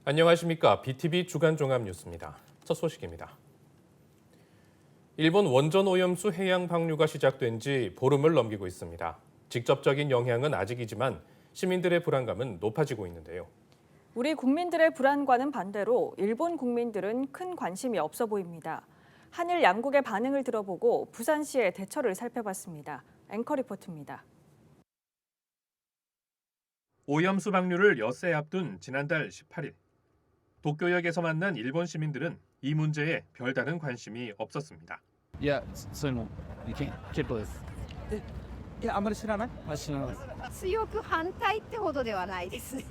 안녕하십니까. BTV 주간 종합 뉴스입니다. 첫 소식입니다. 일본 원전 오염수 해양 방류가 시작된 지 보름을 넘기고 있습니다. 직접적인 영향은 아직이지만 시민들의 불안감은 높아지고 있는데요. 우리 국민들의 불안과는 반대로 일본 국민들은 큰 관심이 없어 보입니다. 한일 양국의 반응을 들어보고 부산시의 대처를 살펴봤습니다. 앵커 리포트입니다. 오염수 방류를 엿새 앞둔 지난달 18일. 도쿄역에서 만난 일본 시민들은 이 문제에 별다른 관심이 없었습니다. いや、そういうの結構です。いや、あんまり知らない？知らないです。強く反対ってほどではないですね。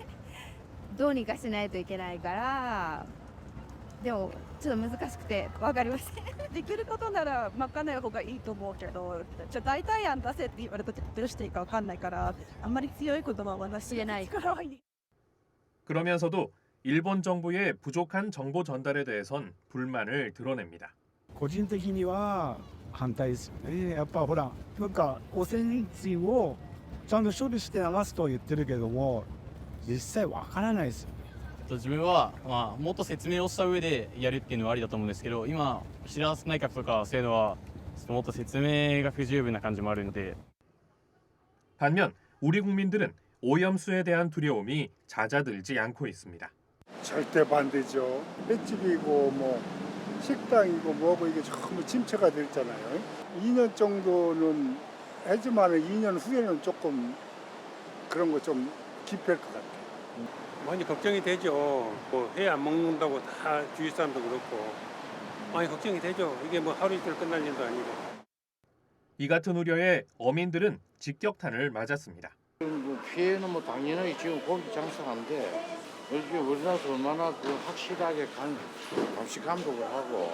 どうにかしないといけないから、でもちょっと難しくて分かりません。できることならまかない方がいいと思うけど、じゃあ代替案出せって言われた時どうしていいか分かんないから、あんまり強い言葉は私言えないからはいい。 그러면서도 일본 정부의 부족한 정보 전달에 대해선 불만을 드러냅니다. 個人的には反対ですよね。やっぱほら、なんか汚染水をちゃんと処理して流すとは言ってるけども、実際わからないですよ。自分は、もっと説明をした上でやるっていうのはありだと思うんですけど、今岸田内閣とかそういうのはもっと説明が不十分な感じもあるので。 반면 우리 국민들은 오염수에 대한 두려움이 잦아들지 않고 있습니다. 절대 반대죠. 횟집이고 뭐 식당이고 뭐고 이게 전부 침체가 됐잖아요. 2년 정도는 하지만 2년 후에는 조금 그런 거 좀 기피할 것 같아요. 많이 걱정이 되죠. 뭐 회 안 먹는다고 다 주위 사람도 그렇고 많이 걱정이 되죠. 이게 뭐 하루 이틀 끝날 일도 아니고. 이 같은 우려에 어민들은 직격탄을 맞았습니다. 피해는 뭐 당연히 지금 고기 장사하는데 요즘 우리나라에서 얼마나 그 확실하게 감시 감독을 하고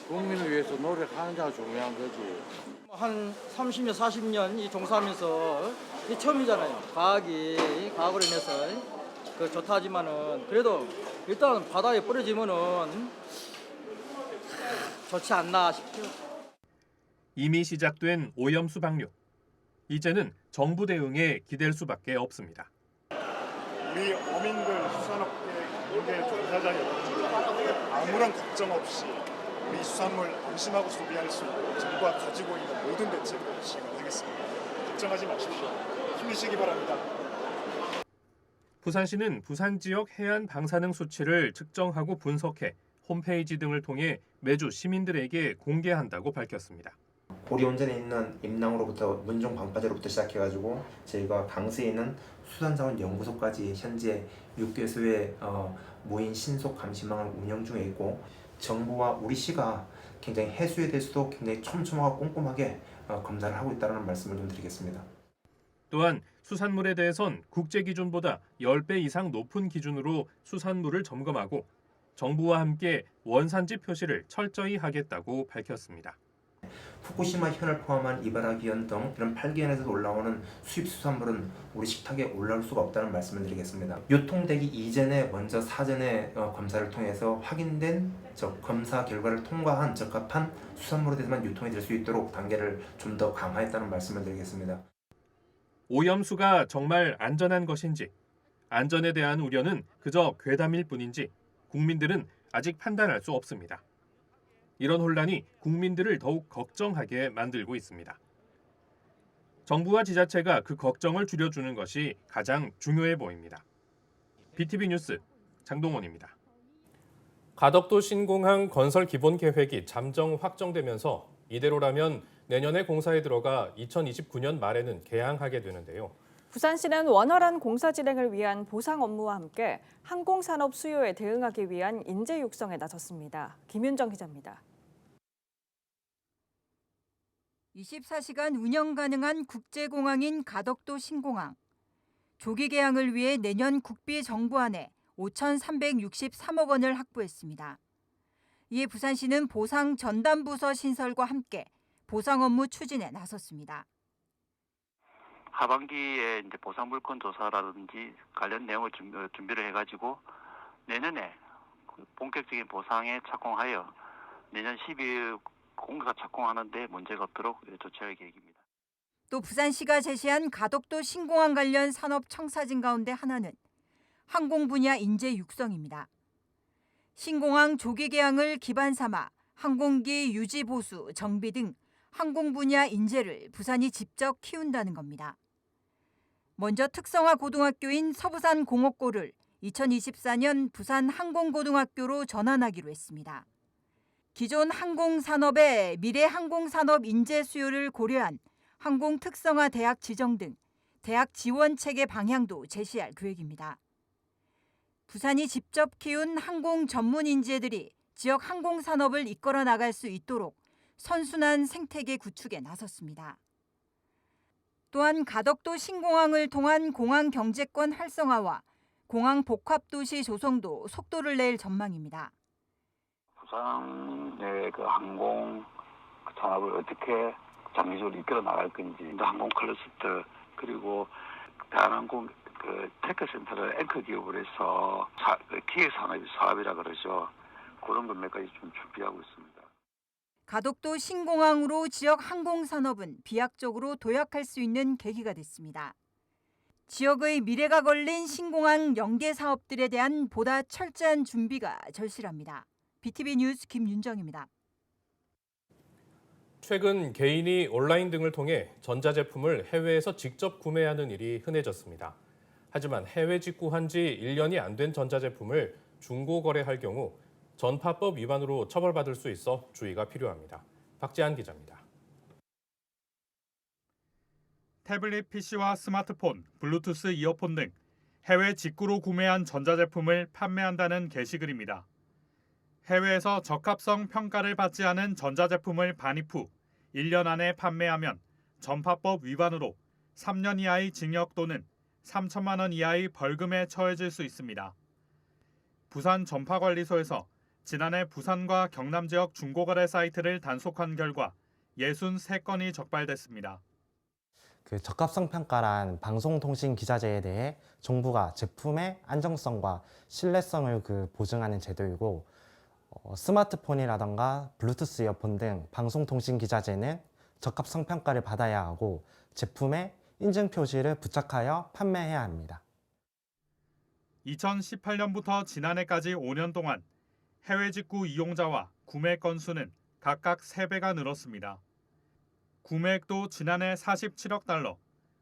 국민을 위해서 노력하느냐가 중요한 거지. 한 30년, 40년 이 종사하면서 이 처음이잖아요. 과학으로 인해서 그 좋다 하지만은 그래도 일단 바다에 뿌려지면은 좋지 않나 싶어요. 이미 시작된 오염수 방류. 이제는 정부 대응에 기댈 수밖에 없습니다. 우리 어민들 수산업계 공개 종사자들 아무런 걱정 없이 우리 수산물 안심하고 소비할 수 있고 정부가 가지고 있는 모든 대책을 시행하겠습니다. 걱정하지 마십시오. 힘내시기 바랍니다. 부산시는 부산 지역 해안 방사능 수치를 측정하고 분석해 홈페이지 등을 통해 매주 시민들에게 공개한다고 밝혔습니다. 고리 온전에 있는 임랑으로부터 문종 방파제로부터 시작해가지고 저희가 강수에 있는 수산자원연구소까지 현재 6개소의 무인 신속 감시망을 운영 중에 있고 정부와 우리 시가 굉장히 해수에 대해서도 굉장히 촘촘하고 꼼꼼하게 검사를 하고 있다는 말씀을 좀 드리겠습니다. 또한 수산물에 대해선 국제 기준보다 10배 이상 높은 기준으로 수산물을 점검하고 정부와 함께 원산지 표시를 철저히 하겠다고 밝혔습니다. 후쿠시마 현을 포함한 이바라기현 등 이런 8기현에서 올라오는 수입 수산물은 우리 식탁에 올라올 수가 없다는 말씀을 드리겠습니다. 유통되기 이전에 먼저 사전에 검사를 통해서 확인된 검사 결과를 통과한 적합한 수산물에 대해서만 유통이 될 수 있도록 단계를 좀 더 강화했다는 말씀을 드리겠습니다. 오염수가 정말 안전한 것인지, 안전에 대한 우려는 그저 괴담일 뿐인지 국민들은 아직 판단할 수 없습니다. 이런 혼란이 국민들을 더욱 걱정하게 만들고 있습니다. 정부와 지자체가 그 걱정을 줄여주는 것이 가장 중요해 보입니다. BTV 뉴스 장동원입니다. 가덕도 신공항 건설 기본 계획이 잠정 확정되면서 이대로라면 내년에 공사에 들어가 2029년 말에는 개항하게 되는데요. 부산시는 원활한 공사 진행을 위한 보상 업무와 함께 항공산업 수요에 대응하기 위한 인재 육성에 나섰습니다. 김윤정 기자입니다. 24시간 운영 가능한 국제공항인 가덕도 신공항. 조기 개항을 위해 내년 국비 정부안에 5,363억 원을 확보했습니다. 이에 부산시는 보상 전담부서 신설과 함께 보상 업무 추진에 나섰습니다. 하반기에 이제 보상 물건 조사라든지 관련 내용을 준비를 해가지고 내년에 본격적인 보상에 착공하여 내년 12월 공사 착공하는 데 문제가 없도록 조치할 계획입니다. 또 부산시가 제시한 가덕도 신공항 관련 산업 청사진 가운데 하나는 항공 분야 인재 육성입니다. 신공항 조기 개항을 기반 삼아 항공기 유지 보수, 정비 등 항공 분야 인재를 부산이 직접 키운다는 겁니다. 먼저 특성화 고등학교인 서부산 공업고를 2024년 부산 항공고등학교로 전환하기로 했습니다. 기존 항공산업의 미래 항공산업 인재 수요를 고려한 항공 특성화 대학 지정 등 대학 지원 체계 방향도 제시할 계획입니다. 부산이 직접 키운 항공 전문 인재들이 지역 항공산업을 이끌어 나갈 수 있도록 선순환 생태계 구축에 나섰습니다. 또한 가덕도 신공항을 통한 공항 경제권 활성화와 공항 복합도시 조성도 속도를 낼 전망입니다. 부산의 그 항공 산업을 어떻게 장기적으로 이끌어 나갈 건지, 항공 클러스터 그리고 대한항공 그 테크센터를 앵커 기업으로 해서 기획 사업이라 그러죠. 그런 것 몇 가지 좀 준비하고 있습니다. 가덕도 신공항으로 지역 항공산업은 비약적으로 도약할 수 있는 계기가 됐습니다. 지역의 미래가 걸린 신공항 연계 사업들에 대한 보다 철저한 준비가 절실합니다. BTV 뉴스 김윤정입니다. 최근 개인이 온라인 등을 통해 전자제품을 해외에서 직접 구매하는 일이 흔해졌습니다. 하지만 해외 직구한 지 1년이 안 된 전자제품을 중고 거래할 경우 전파법 위반으로 처벌받을 수 있어 주의가 필요합니다. 박재한 기자입니다. 태블릿 PC와 스마트폰, 블루투스 이어폰 등 해외 직구로 구매한 전자제품을 판매한다는 게시글입니다. 해외에서 적합성 평가를 받지 않은 전자제품을 반입 후 1년 안에 판매하면 전파법 위반으로 3년 이하의 징역 또는 3천만 원 이하의 벌금에 처해질 수 있습니다. 부산 전파관리소에서 지난해 부산과 경남 지역 중고거래 사이트를 단속한 결과 63건이 적발됐습니다. 적합성 평가란 방송통신 기자재에 대해 정부가 제품의 안정성과 신뢰성을 보증하는 제도이고, 스마트폰이라던가 블루투스 이어폰 등 방송통신 기자재는 적합성 평가를 받아야 하고 제품에 인증 표시를 부착하여 판매해야 합니다. 2018년부터 지난해까지 5년 동안 해외 직구 이용자와 구매 건수는 각각 3배가 늘었습니다. 구매액도 지난해 47억 달러,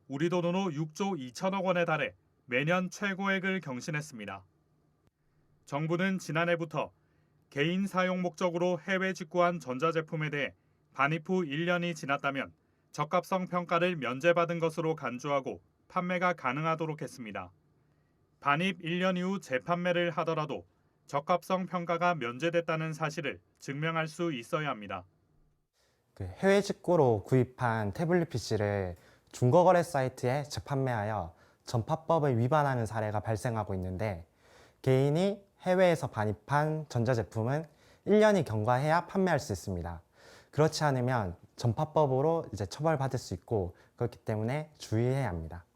우리 돈으로 6조 2천억 원에 달해 매년 최고액을 경신했습니다. 정부는 지난해부터 개인 사용 목적으로 해외 직구한 전자제품에 대해 반입 후 1년이 지났다면 적합성 평가를 면제받은 것으로 간주하고 판매가 가능하도록 했습니다. 반입 1년 이후 재판매를 하더라도 적합성 평가가 면제됐다는 사실을 증명할 수 있어야 합니다. 해외 직구로 구입한 태블릿 PC를 중고거래 사이트에 재판매하여 전파법을 위반하는 사례가 발생하고 있는데, 개인이 해외에서 반입한 전자제품은 1년이 경과해야 판매할 수 있습니다. 그렇지 않으면 전파법으로 처벌받을 수 있고, 그렇기 때문에 주의해야 합니다.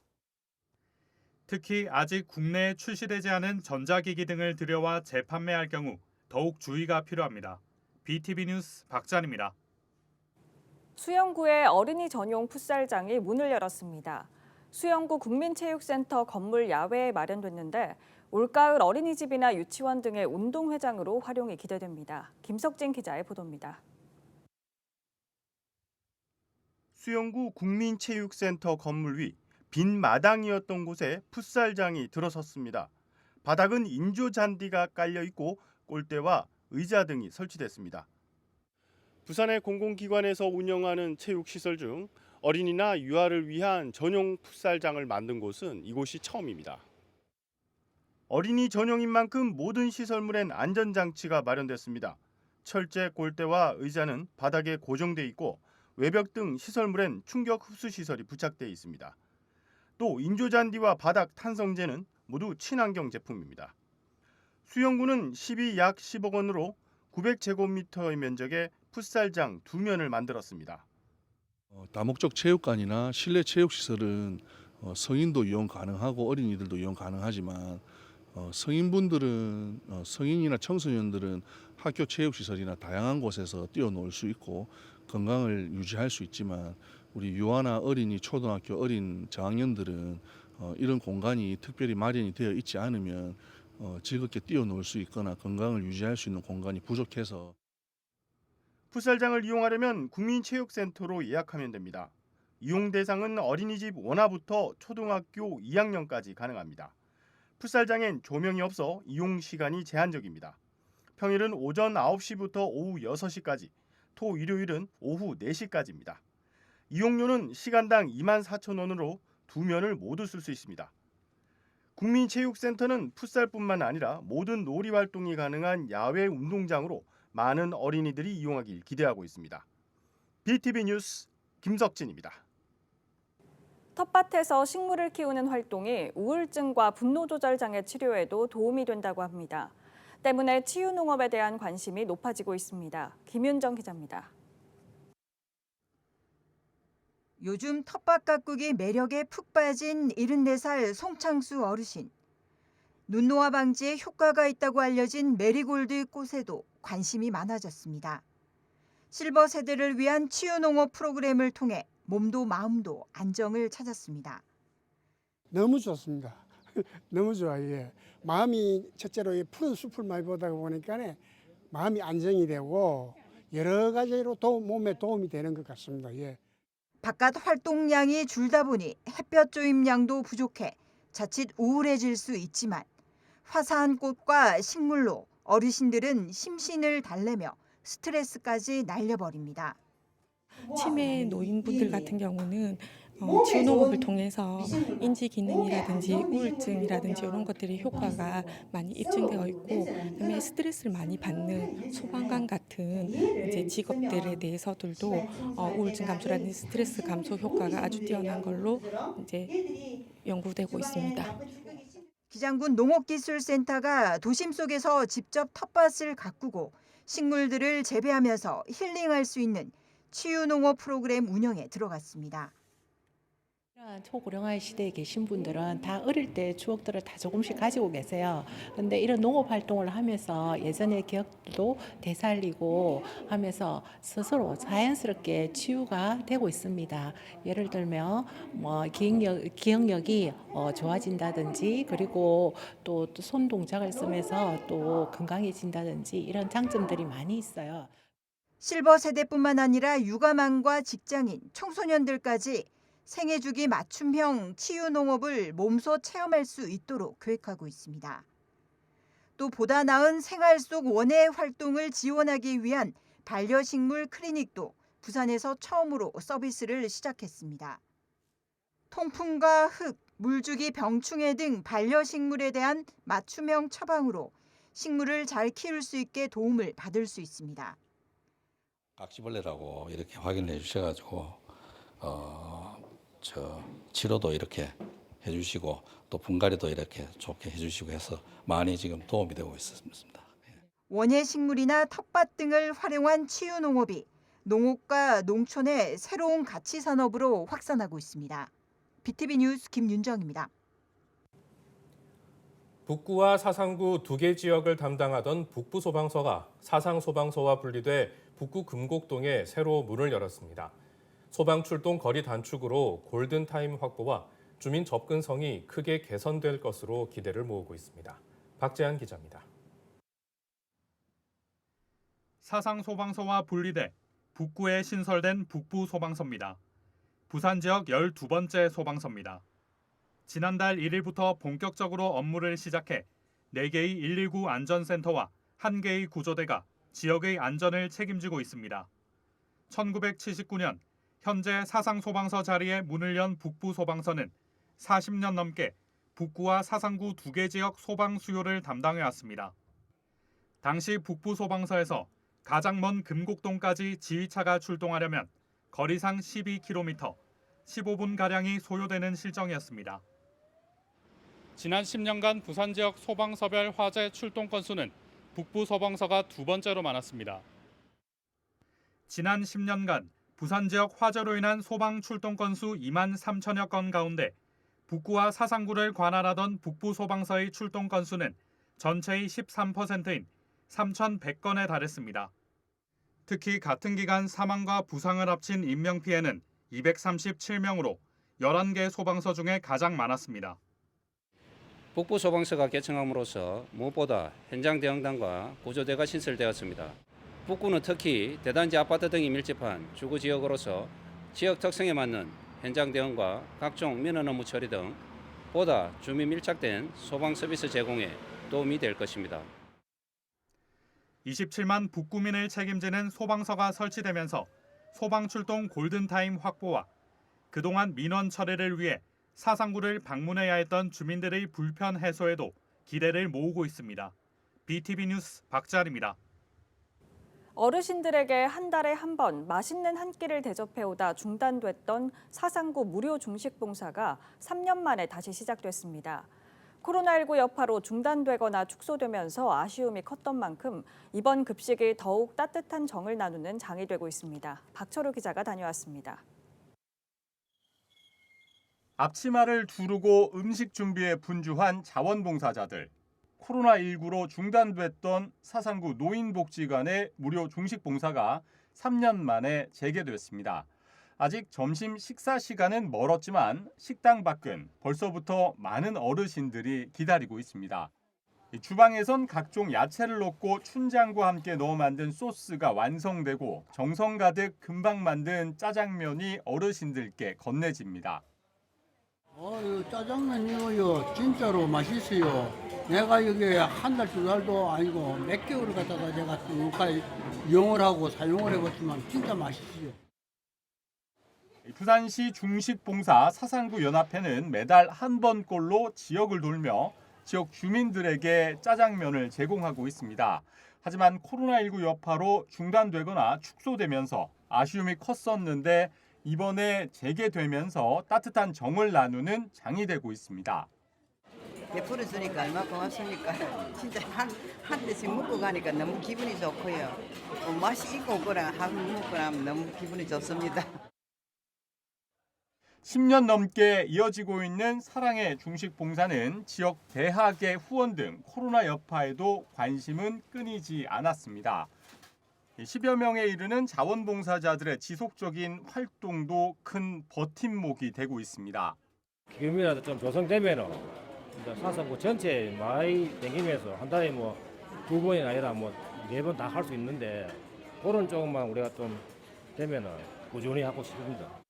특히 아직 국내에 출시되지 않은 전자기기 등을 들여와 재판매할 경우 더욱 주의가 필요합니다. BTV 뉴스 박찬입니다. 수영구의 어린이 전용 풋살장이 문을 열었습니다. 수영구 국민체육센터 건물 야외에 마련됐는데 올가을 어린이집이나 유치원 등의 운동회장으로 활용이 기대됩니다. 김석진 기자의 보도입니다. 수영구 국민체육센터 건물 위 빈 마당이었던 곳에 풋살장이 들어섰습니다. 바닥은 인조 잔디가 깔려 있고 골대와 의자 등이 설치됐습니다. 부산의 공공기관에서 운영하는 체육시설 중 어린이나 유아를 위한 전용 풋살장을 만든 곳은 이곳이 처음입니다. 어린이 전용인 만큼 모든 시설물엔 안전장치가 마련됐습니다. 철제 골대와 의자는 바닥에 고정돼 있고 외벽 등 시설물엔 충격 흡수 시설이 부착돼 있습니다. 또 인조잔디와 바닥 탄성재는 모두 친환경 제품입니다. 수영구는 10이 약 10억 원으로 900제곱미터의 면적의 풋살장 2면을 만들었습니다. 다목적 체육관이나 실내 체육시설은 성인도 이용 가능하고 어린이들도 이용 가능하지만 성인분들은 성인이나 청소년들은 학교 체육시설이나 다양한 곳에서 뛰어놀 수 있고 건강을 유지할 수 있지만 우리 유아나 어린이, 초등학교 어린 저학년들은 이런 공간이 특별히 마련이 되어 있지 않으면 즐겁게 뛰어놀 수 있거나 건강을 유지할 수 있는 공간이 부족해서 풋살장을 이용하려면 국민체육센터로 예약하면 됩니다. 이용 대상은 어린이집 원화부터 초등학교 2학년까지 가능합니다. 풋살장엔 조명이 없어 이용 시간이 제한적입니다. 평일은 오전 9시부터 오후 6시까지, 토 일요일은 오후 4시까지입니다. 이용료는 시간당 24,000원으로 두 면을 모두 쓸 수 있습니다. 국민체육센터는 풋살뿐만 아니라 모든 놀이 활동이 가능한 야외 운동장으로 많은 어린이들이 이용하길 기대하고 있습니다. BTV 뉴스 김석진입니다. 텃밭에서 식물을 키우는 활동이 우울증과 분노 조절 장애 치료에도 도움이 된다고 합니다. 때문에 치유 농업에 대한 관심이 높아지고 있습니다. 김윤정 기자입니다. 요즘 텃밭 가꾸기 매력에 푹 빠진 74살 송창수 어르신. 눈노화 방지에 효과가 있다고 알려진 메리골드 꽃에도 관심이 많아졌습니다. 실버 세대를 위한 치유 농업 프로그램을 통해 몸도 마음도 안정을 찾았습니다. 너무 좋습니다. 너무 좋아요. 예. 마음이 첫째로 푸른 숲을 많이 보다 보니까 마음이 안정이 되고 여러 가지로 몸에 도움이 되는 것 같습니다. 예. 바깥 활동량이 줄다 보니 햇볕 조임량도 부족해 자칫 우울해질 수 있지만 화사한 꽃과 식물로 어르신들은 심신을 달래며 스트레스까지 날려버립니다. 치매 노인분들 같은 경우는 치유 농업을 통해서 인지 기능이라든지 우울증이라든지 이런 것들이 효과가 많이 입증되어 있고, 그다음에 스트레스를 많이 받는 소방관 같은 이제 직업들에 대해서들도 우울증 감소라든지 스트레스 감소 효과가 아주 뛰어난 걸로 이제 연구되고 있습니다. 기장군 농업기술센터가 도심 속에서 직접 텃밭을 가꾸고 식물들을 재배하면서 힐링할 수 있는 치유 농업 프로그램 운영에 들어갔습니다. 초고령화 시대에 계신 분들은 다 어릴 때 추억들을 다 조금씩 가지고 계세요. 그런데 이런 농업 활동을 하면서 예전의 기억도 되살리고 하면서 스스로 자연스럽게 치유가 되고 있습니다. 예를 들면 기억력이 좋아진다든지, 그리고 또 손 동작을 쓰면서 또 건강해진다든지 이런 장점들이 많이 있어요. 실버 세대뿐만 아니라 육아맘과 직장인, 청소년들까지 생애주기 맞춤형 치유 농업을 몸소 체험할 수 있도록 계획하고 있습니다. 또 보다 나은 생활 속 원예 활동을 지원하기 위한 반려식물 클리닉도 부산에서 처음으로 서비스를 시작했습니다. 통풍과 흙, 물주기 병충해 등 반려식물에 대한 맞춤형 처방으로 식물을 잘 키울 수 있게 도움을 받을 수 있습니다. 각지벌레라고 이렇게 확인해 주셔가지고 치료도 이렇게 해주시고 또 분갈이도 이렇게 좋게 해주시고 해서 많이 지금 도움이 되고 있습니다. 원예 식물이나 텃밭 등을 활용한 치유 농업이 농업과 농촌의 새로운 가치 산업으로 확산하고 있습니다. BTV 뉴스 김윤정입니다. 북구와 사상구 두 개 지역을 담당하던 북부소방서가 사상소방서와 분리돼 북구 금곡동에 새로 문을 열었습니다. 소방 출동 거리 단축으로 골든타임 확보와 주민 접근성이 크게 개선될 것으로 기대를 모으고 있습니다. 박재한 기자입니다. 사상소방서와 분리돼 북구에 신설된 북부소방서입니다. 부산 지역 12번째 소방서입니다. 지난달 1일부터 본격적으로 업무를 시작해 4개의 119 안전센터와 1개의 구조대가 지역의 안전을 책임지고 있습니다. 1979년 현재 사상소방서 자리에 문을 연 북부소방서는 40년 넘게 북구와 사상구 두 개 지역 소방 수요를 담당해왔습니다. 당시 북부소방서에서 가장 먼 금곡동까지 지휘차가 출동하려면 거리상 12km, 15분가량이 소요되는 실정이었습니다. 지난 10년간 부산 지역 소방서별 화재 출동 건수는 북부소방서가 두 번째로 많았습니다. 지난 10년간 부산 지역 화재로 인한 소방 출동 건수 2만 3천여 건 가운데 북구와 사상구를 관할하던 북부소방서의 출동 건수는 전체의 13%인 3,100건에 달했습니다. 특히 같은 기간 사망과 부상을 합친 인명피해는 237명으로 11개 소방서 중에 가장 많았습니다. 북부 소방서가 개청함으로써 무엇보다 현장 대응단과 구조대가 신설되었습니다. 북구는 특히 대단지 아파트 등이 밀집한 주거 지역으로서 지역 특성에 맞는 현장 대응과 각종 민원 업무 처리 등 보다 주민 밀착된 소방 서비스 제공에 도움이 될 것입니다. 27만 북구민을 책임지는 소방서가 설치되면서 소방 출동 골든타임 확보와 그동안 민원 처리를 위해 사상구를 방문해야 했던 주민들의 불편 해소에도 기대를 모으고 있습니다. BTV 뉴스 박지한입니다. 어르신들에게 한 달에 한 번 맛있는 한 끼를 대접해오다 중단됐던 사상구 무료 중식 봉사가 3년 만에 다시 시작됐습니다. 코로나19 여파로 중단되거나 축소되면서 아쉬움이 컸던 만큼 이번 급식이 더욱 따뜻한 정을 나누는 장이 되고 있습니다. 박철우 기자가 다녀왔습니다. 앞치마를 두르고 음식 준비에 분주한 자원봉사자들. 코로나19로 중단됐던 사상구 노인복지관의 무료 중식 봉사가 3년 만에 재개됐습니다. 아직 점심 식사 시간은 멀었지만 식당 밖은 벌써부터 많은 어르신들이 기다리고 있습니다. 주방에선 각종 야채를 넣고 춘장과 함께 넣어 만든 소스가 완성되고 정성 가득 금방 만든 짜장면이 어르신들께 건네집니다. 짜장면이요 진짜로 맛있어요. 내가 여기 한 달, 두 달도 아니고 몇 개월을 갖다가 제가 여기까지 이용을 하고 사용을 해봤지만 진짜 맛있어요. 부산시 중식봉사 사상구 연합회는 매달 한 번꼴로 지역을 돌며 지역 주민들에게 짜장면을 제공하고 있습니다. 하지만 코로나19 여파로 중단되거나 축소되면서 아쉬움이 컸었는데 이번에 재개되면서 따뜻한 정을 나누는 장이 되고 있습니다. 베풀어 주니까 얼마나 고맙습니까. 진짜 한 대씩 먹고 가니까 너무 기분이 좋고요. 맛이 있고 없거나 한 먹고 나면 너무 기분이 좋습니다. 10년 넘게 이어지고 있는 사랑의 중식 봉사는 지역 대학의 후원 등 코로나 여파에도 관심은 끊이지 않았습니다. 10여 명에 이르는 자원봉사자들의 지속적인 활동도 큰 버팀목이 되고 있습니다. 기금이라도 좀 조성되면은 사상구 전체 많이 댕기면서 한 달에 뭐 2번이 아니라 뭐 4번 다 할 수 있는데 그런 쪽만 우리가 좀 되면은 꾸준히 하고 싶습니다.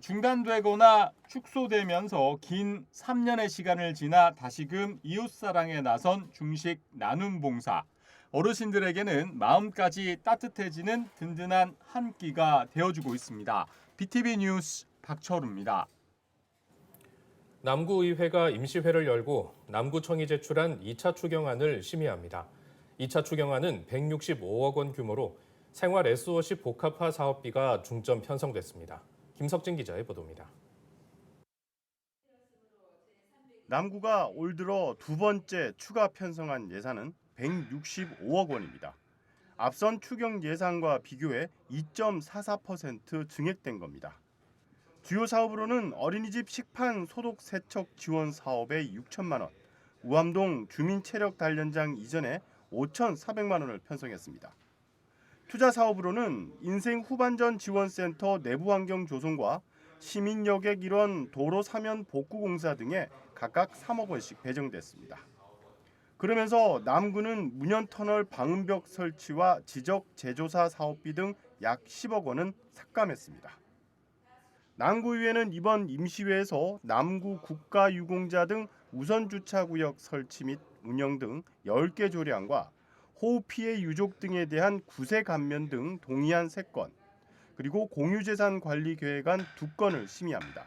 중단되거나 축소되면서 긴 3년의 시간을 지나 다시금 이웃사랑에 나선 중식 나눔 봉사. 어르신들에게는 마음까지 따뜻해지는 든든한 한 끼가 되어주고 있습니다. BTV 뉴스 박철우입니다. 남구의회가 임시회를 열고 남구청이 제출한 2차 추경안을 심의합니다. 2차 추경안은 165억 원 규모로 생활 SOC 복합화 사업비가 중점 편성됐습니다. 김석진 기자의 보도입니다. 남구가 올 들어 두 번째 추가 편성한 예산은 165억 원입니다. 앞선 추경 예산과 비교해 2.44% 증액된 겁니다. 주요 사업으로는 어린이집 식판 소독 세척 지원 사업에 6천만 원, 우암동 주민 체력 단련장 이전에 5,400만 원을 편성했습니다. 투자 사업으로는 인생 후반전 지원센터 내부 환경 조성과 시민 여객 일원 도로 사면 복구 공사 등에 각각 3억 원씩 배정됐습니다. 그러면서 남구는 문현터널 방음벽 설치와 지적 제조사 사업비 등 약 10억 원은 삭감했습니다. 남구의회는 이번 임시회에서 남구 국가유공자 등 우선주차구역 설치 및 운영 등 10개 조례안과 호우피해 유족 등에 대한 구세 감면 등 동의안 3건, 그리고 공유재산 관리 계획안 2건을 심의합니다.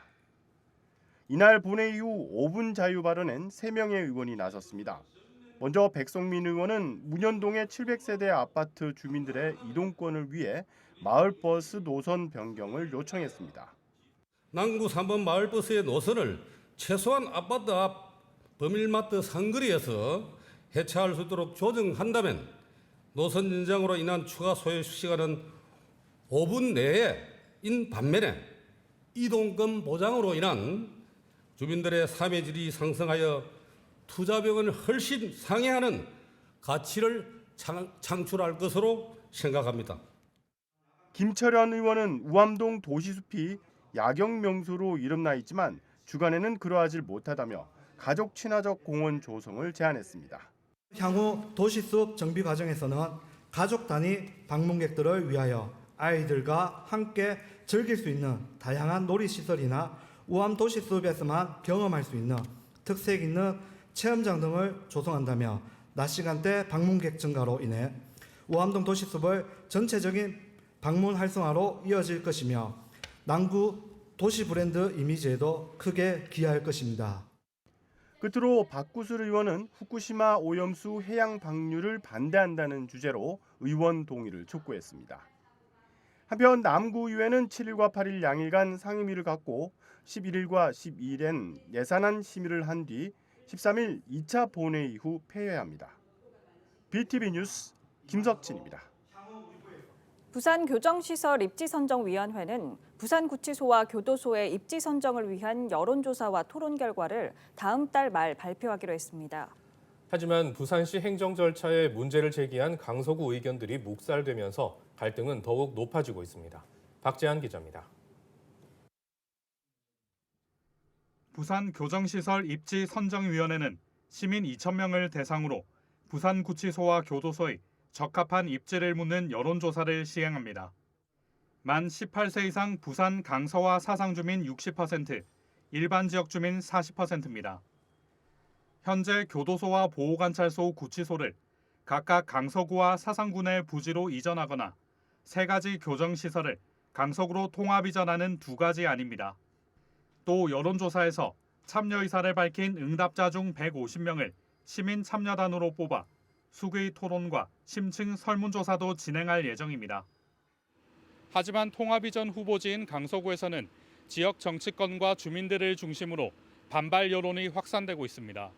이날 본회의 후 5분 자유 발언엔 3명의 의원이 나섰습니다. 먼저 백성민 의원은 문현동의 700세대 아파트 주민들의 이동권을 위해 마을버스 노선 변경을 요청했습니다. 남구 3번 마을버스의 노선을 최소한 아파트 앞 범일마트 상거리에서 해체할 수 있도록 조정한다면 노선 연장으로 인한 추가 소요 시간은 5분 내에인 반면에 이동권 보장으로 인한 주민들의 삶의 질이 상승하여 투자비용을 훨씬 상회하는 가치를 창출할 것으로 생각합니다. 김철현 의원은 우암동 도시숲이 야경 명소로 이름나 있지만 주간에는 그러하지 못하다며 가족 친화적 공원 조성을 제안했습니다. 향후 도시숲 정비 과정에서는 가족 단위 방문객들을 위하여 아이들과 함께 즐길 수 있는 다양한 놀이시설이나 우암 도시숲에서만 경험할 수 있는 특색 있는 체험장 등을 조성한다며 낮 시간대 방문객 증가로 인해 우암동 도시숲을 전체적인 방문 활성화로 이어질 것이며 남구 도시 브랜드 이미지에도 크게 기여할 것입니다. 끝으로 박구슬 의원은 후쿠시마 오염수 해양 방류를 반대한다는 주제로 의원 동의를 촉구했습니다. 한편 남구의회는 7일과 8일 양일간 상임위를 갖고 11일과 12일엔 예산안 심의를 한 뒤 13일 2차 본회의 후 폐회합니다. BTV 뉴스 김석진입니다. 부산교정시설 입지선정위원회는 부산구치소와 교도소의 입지 선정을 위한 여론조사와 토론 결과를 다음 달 말 발표하기로 했습니다. 하지만 부산시 행정 절차에 문제를 제기한 강서구 의견들이 묵살되면서 갈등은 더욱 높아지고 있습니다. 박재한 기자입니다. 부산교정시설 입지선정위원회는 시민 2,000명을 대상으로 부산구치소와 교도소의 적합한 입지를 묻는 여론조사를 시행합니다. 만 18세 이상 부산 강서와 사상 주민 60%, 일반 지역 주민 40%입니다. 현재 교도소와 보호관찰소, 구치소를 각각 강서구와 사상군의 부지로 이전하거나 3가지 교정시설을 강서구로 통합 이전하는 2가지 안입니다. 또 여론조사에서 참여 의사를 밝힌 응답자 중 150명을 시민 참여단으로 뽑아 수의 토론과 심층 설문조사도 진행할 예정입니다. 하지만 통합 이전 후보지인 강서구에서는 지역 정치권과 주민들을 중심으로 반발 여론이 확산되고 있습니다.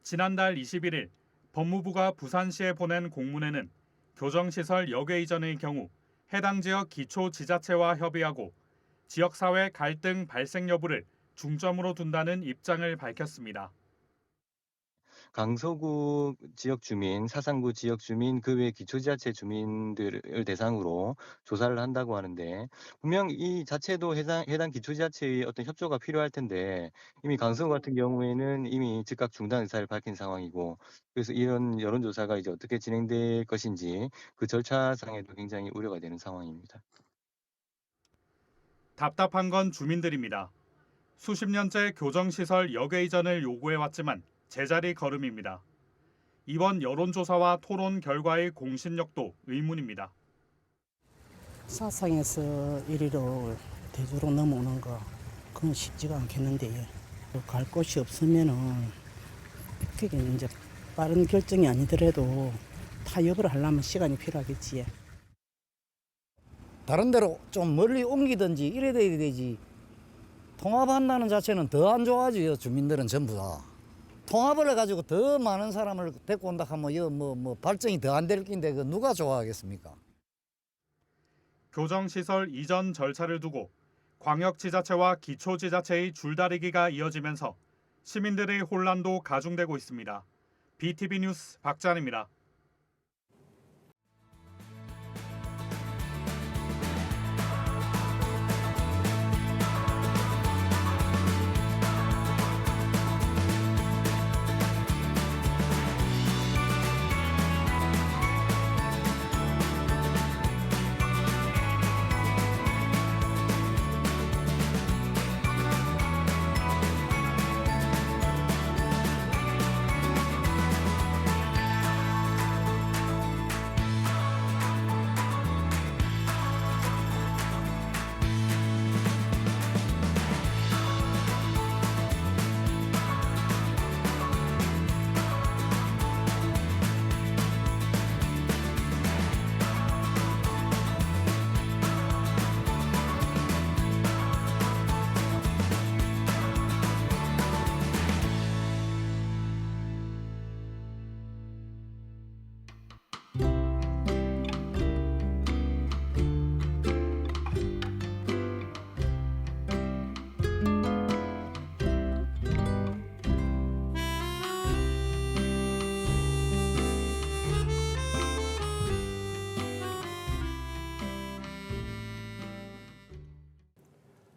지난달 21일 법무부가 부산시에 보낸 공문에는 교정시설 역외 이전의 경우 해당 지역 기초지자체와 협의하고 지역사회 갈등 발생 여부를 중점으로 둔다는 입장을 밝혔습니다. 강서구 지역 주민, 사상구 지역 주민, 그 외 기초지자체 주민들을 대상으로 조사를 한다고 하는데 분명 이 자체도 해당 기초지자체의 어떤 협조가 필요할 텐데 이미 강서구 같은 경우에는 이미 즉각 중단 의사를 밝힌 상황이고 그래서 이런 여론조사가 이제 어떻게 진행될 것인지 그 절차상에도 굉장히 우려가 되는 상황입니다. 답답한 건 주민들입니다. 수십 년째 교정시설 역외 이전을 요구해왔지만 제자리 걸음입니다. 이번 여론조사와 토론 결과의 공신력도 의문입니다. 사상에서 이리로 대주로 넘어오는 거 그건 쉽지가 않겠는데 갈 곳이 없으면은 그게 이제 빠른 결정이 아니더라도 타협을 하려면 시간이 필요하겠지. 다른 데로 좀 멀리 옮기든지 이래야 되지. 통합한다는 자체는 더 안 좋아지요. 주민들은 전부 다. 통합을 해가지고 더 많은 사람을 데리고 온다 하면 발전이 더 안 될 낀데 그 누가 좋아하겠습니까? 교정시설 이전 절차를 두고 광역지자체와 기초지자체의 줄다리기가 이어지면서 시민들의 혼란도 가중되고 있습니다. BTV 뉴스 박찬입니다.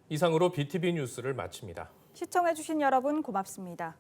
이상으로 BTV 뉴스를 마칩니다. 시청해주신 여러분 고맙습니다.